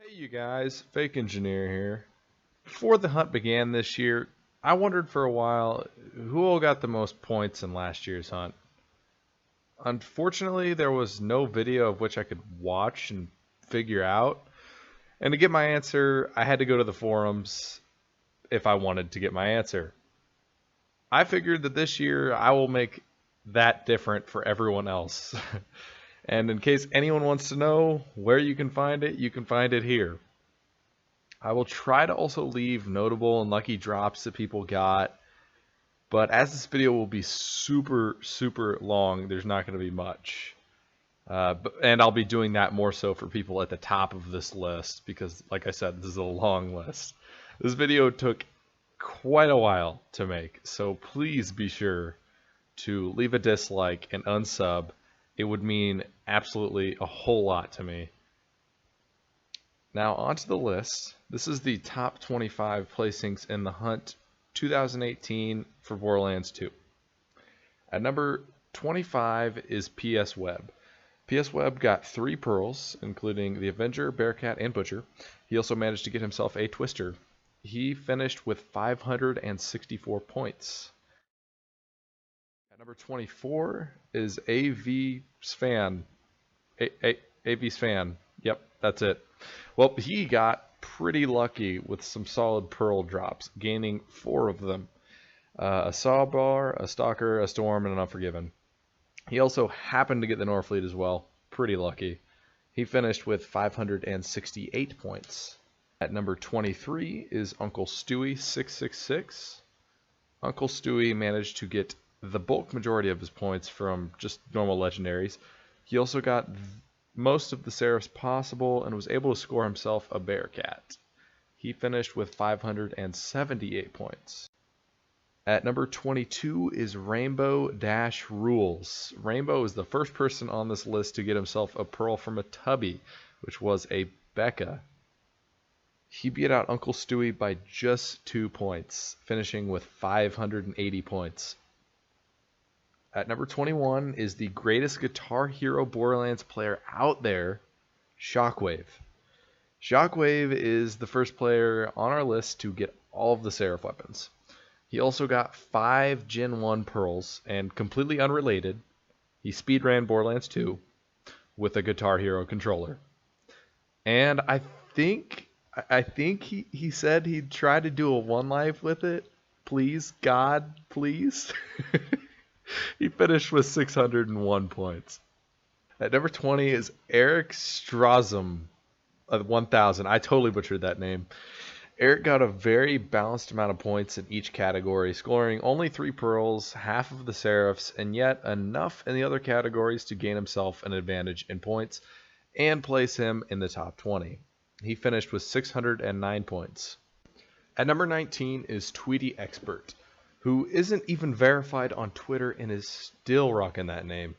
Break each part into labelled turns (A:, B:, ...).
A: Hey you guys, Fake Engineer here. Before the hunt began this year, I wondered for a while who all got the most points in last year's hunt. Unfortunately, there was no video of which I could watch and figure out. And to get my answer, I had to go to the forums if I wanted to get my answer. I figured that this year I will make that different for everyone else. And in case anyone wants to know where you can find it here. I will try to also leave notable and lucky drops that people got, but as this video will be super long, there's not going to be much. And I'll be doing that more so for people at the top of this list because, like I said, this is a long list. This video took quite a while to make, so please be sure to leave a dislike and unsub. It would mean absolutely a whole lot to me. Now onto the list. This is the top 25 placings in the hunt 2018 for Borderlands 2. At number 25 is PSWeb. PSWeb got 3 pearls, including the Avenger, Bearcat, and Butcher. He also managed to get himself a Twister. He finished with 564 points. At number 24 is Avsphan. Avsphan. Yep, that's it. Well, he got pretty lucky with some solid pearl drops, gaining 4 of them. A Sawbar, a Stalker, a Storm, and an Unforgiven. He also happened to get the Norfleet as well. Pretty lucky. He finished with 568 points. At number 23 is Uncle Stewie 666. Uncle Stewie managed to get the bulk majority of his points from just normal legendaries. He also got most of the Seraphs possible and was able to score himself a Bearcat. He finished with 578 points. At number 22 is Rainbowdashrulz. Rainbow is the first person on this list to get himself a pearl from a Tubby, which was a Becca. He beat out Uncle Stewie by just 2 points, finishing with 580 points. At number 21 is the greatest Guitar Hero Borderlands player out there, Shockwve. Shockwve is the first player on our list to get all of the Seraph weapons. He also got 5 Gen 1 pearls, and completely unrelated, he speedran Borderlands 2 with a Guitar Hero controller. And I think he said he'd try to do a 1 life with it. Please, God, please. He finished with 601 points. At number 20 is Eric Strazum of 1000. I totally butchered that name. Eric got a very balanced amount of points in each category, scoring only 3 pearls, half of the Seraphs, and yet enough in the other categories to gain himself an advantage in points and place him in the top 20. He finished with 609 points. At number 19 is Tweety Expert, who isn't even verified on Twitter and is still rocking that name.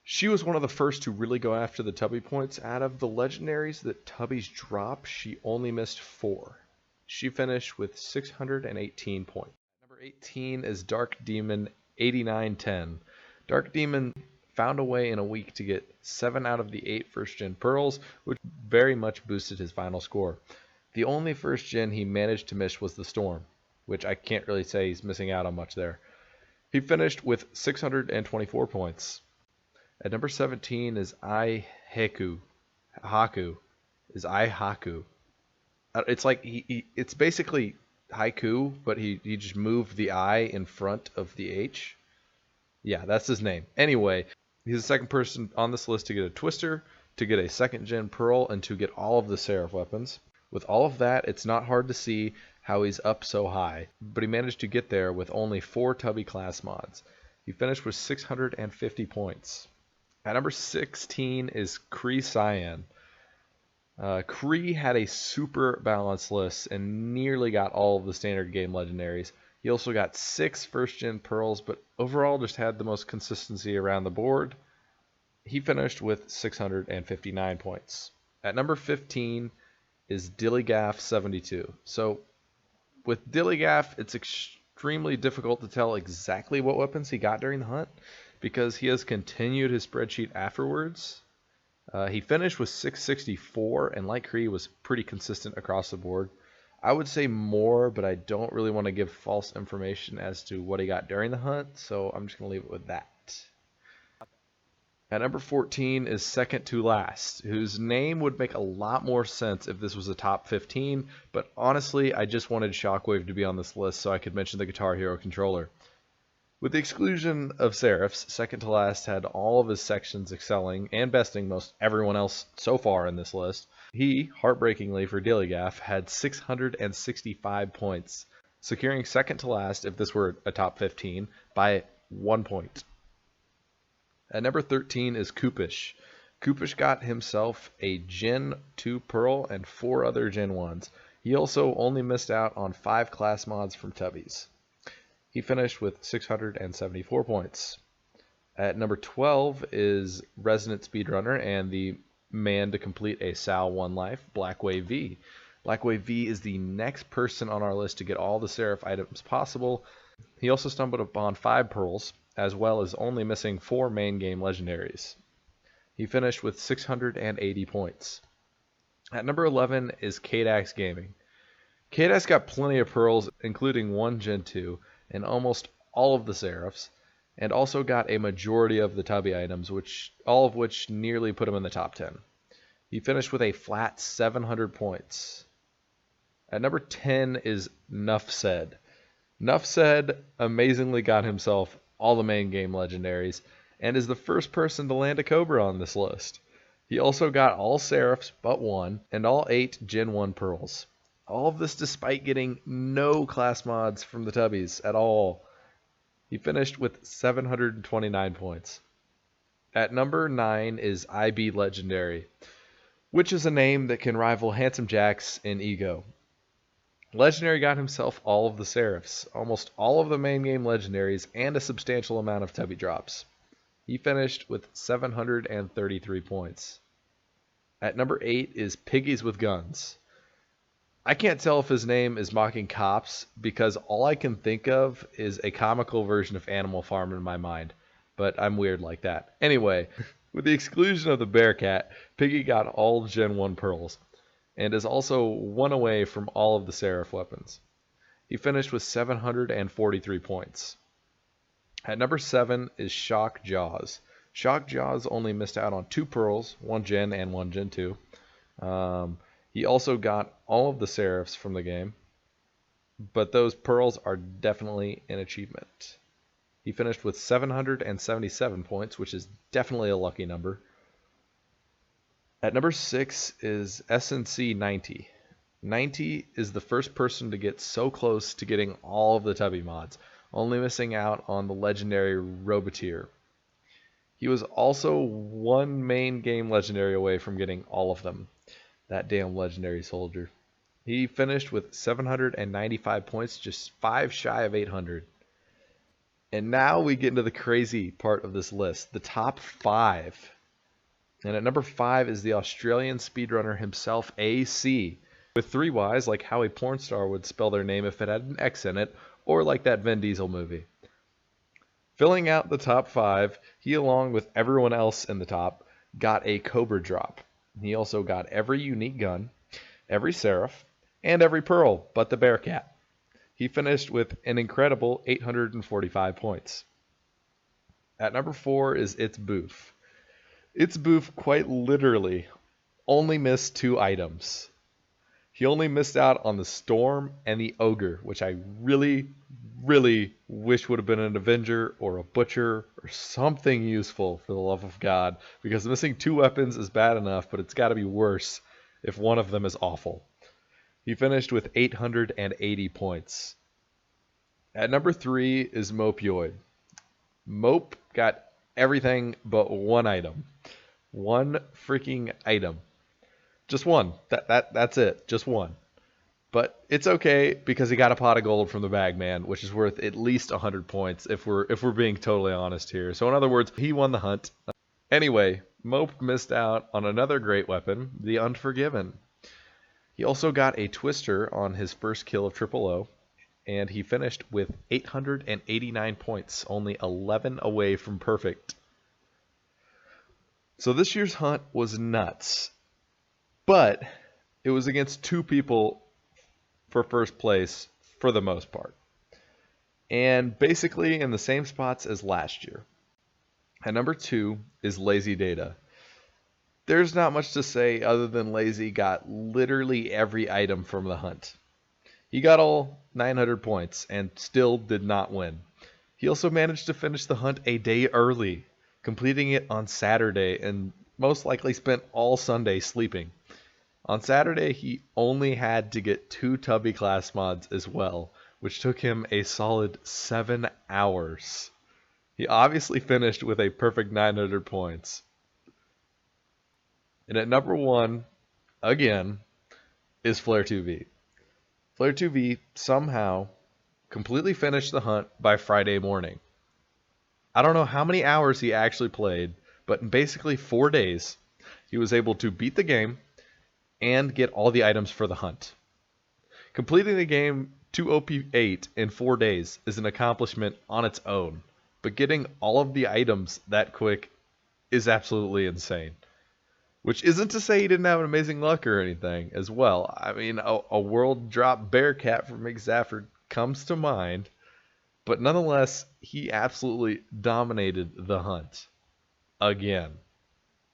A: She was one of the first to really go after the Tubby points. Out of the legendaries that Tubbies drop, she only missed 4. She finished with 618 points. Number 18 is Dark Demon 8910. Dark Demon found a way in a week to get 7 out of the 8 first-gen pearls, which very much boosted his final score. The only first-gen he managed to miss was the Storm, which I can't really say he's missing out on much there. He finished with 624 points. At number 17 is Haku. It's like it's basically haiku, but he just moved the I in front of the H. Yeah, that's his name. Anyway, he's the second person on this list to get a Twister, to get a 2nd gen pearl, and to get all of the Seraph weapons. With all of that, it's not hard to see how he's up so high, but he managed to get there with only 4 Tubby class mods. He finished with 650 points. At number 16 is Kree Cyan. Kree had a super balanced list and nearly got all of the standard game legendaries. He also got 6 first-gen pearls, but overall just had the most consistency around the board. He finished with 659 points. At number 15 is Dillygaff72. So with Dillygaff, it's extremely difficult to tell exactly what weapons he got during the hunt because he has continued his spreadsheet afterwards. He finished with 664, and like Kree, was pretty consistent across the board. I would say more, but I don't really want to give false information as to what he got during the hunt, so I'm just going to leave it with that. At number 14 is second to last, whose name would make a lot more sense if this was a top 15, but honestly, I just wanted Shockwve to be on this list so I could mention the Guitar Hero controller. With the exclusion of Seraphs, second to last had all of his sections excelling and besting most everyone else so far in this list. He, heartbreakingly for Dillygaff, had 665 points, securing second to last if this were a top 15 by 1 point. At number 13 is Coopish. Coopish got himself a Gen 2 Pearl and 4 other Gen 1s. He also only missed out on 5 class mods from Tubbies. He finished with 674 points. At number 12 is Resident Speedrunner and the man to complete a SAL 1 life, Blackway V. Blackway V is the next person on our list to get all the Seraph items possible. He also stumbled upon 5 pearls, as well as only missing 4 main game legendaries. He finished with 680 points. At number 11 is KadexGaming. Kadex got plenty of pearls, including 1 Gen 2, and almost all of the Seraphs, and also got a majority of the Tubby items, all of which nearly put him in the top 10. He finished with a flat 700 points. At number 10 is NuffSaid. NuffSaid amazingly got himself all the main game legendaries, and is the first person to land a Cobra on this list. He also got all Seraphs but 1, and all 8 Gen 1 pearls. All of this despite getting no class mods from the Tubbies at all. He finished with 729 points. At number 9 is Ibb Legendary, which is a name that can rival Handsome Jack's in ego. Legendary got himself all of the Seraphs, almost all of the main game legendaries, and a substantial amount of Tubby drops. He finished with 733 points. At number 8 is PiggiesWith Guns. I can't tell if his name is mocking cops because all I can think of is a comical version of Animal Farm in my mind, but I'm weird like that. Anyway, with the exclusion of the Bearcat, Piggy got all Gen 1 pearls, and is also 1 away from all of the Seraph weapons. He finished with 743 points. At number 7 is Shockjawz. Shockjawz only missed out on 2 pearls, 1 Gen and 1 Gen 2. He also got all of the Seraphs from the game, but those pearls are definitely an achievement. He finished with 777 points, which is definitely a lucky number. At number 6 is SNC 90. 90 is the first person to get so close to getting all of the Tubby mods, only missing out on the legendary Roboteer. He was also 1 main game legendary away from getting all of them. That damn legendary soldier. He finished with 795 points, just 5 shy of 800. And now we get into the crazy part of this list, the top 5. And at number 5 is the Australian speedrunner himself, AC, with 3 Ys, like how a porn star would spell their name if it had an X in it, or like that Vin Diesel movie. Filling out the top 5, he, along with everyone else in the top, got a Cobra drop. He also got every unique gun, every Seraph, and every Pearl but the Bearcat. He finished with an incredible 845 points. At number 4 is Ibb. Ibb quite literally only missed 2 items. He only missed out on the Storm and the Ogre, which I really wish would have been an Avenger or a Butcher or something useful, for the love of God, because missing 2 weapons is bad enough, but it's got to be worse if one of them is awful. He finished with 880 points. At number 3 is Mopeoid. Mope got everything but 1 item. 1 freaking item. Just 1. That's it. Just 1. But it's okay because he got a pot of gold from the Bagman, which is worth at least 100 points if we're being totally honest here. So in other words, he won the hunt. Anyway, Mope missed out on another great weapon, the Unforgiven. He also got a Twister on his first kill of Triple O, and he finished with 889 points, only 11 away from perfect. So this year's hunt was nuts, but it was against 2 people for first place for the most part, and basically in the same spots as last year. At number 2 is Lazy Data. There's not much to say other than Lazy got literally every item from the hunt. He got all 900 points and still did not win. He also managed to finish the hunt a day early, completing it on Saturday, and most likely spent all Sunday sleeping. On Saturday, he only had to get 2 Tubby class mods as well, which took him a solid 7 hours. He obviously finished with a perfect 900 points. And at number 1, again, is Flare2V. Flare2V somehow completely finished the hunt by Friday morning. I don't know how many hours he actually played, but in basically 4 days, he was able to beat the game and get all the items for the hunt. Completing the game to OP8 in 4 days is an accomplishment on its own, but getting all of the items that quick is absolutely insane. Which isn't to say he didn't have an amazing luck or anything as well. I mean, a world drop Bearcat from McZafford comes to mind, but nonetheless, he absolutely dominated the hunt. Again,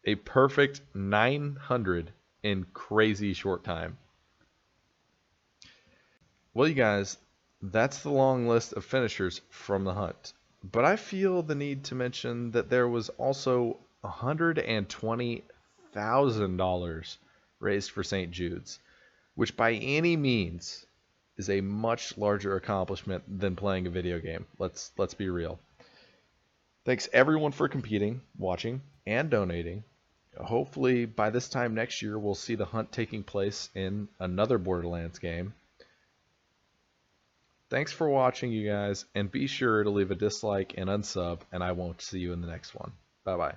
A: a perfect 900 in crazy short time. Well, you guys, that's the long list of finishers from the hunt. But I feel the need to mention that there was also $120,000 raised for St. Jude's, which by any means is a much larger accomplishment than playing a video game. Let's be real. Thanks everyone for competing, watching, and donating. Hopefully by this time next year we'll see the hunt taking place in another Borderlands game. Thanks for watching, you guys, and be sure to leave a dislike and unsub, and I won't see you in the next one. Bye-bye.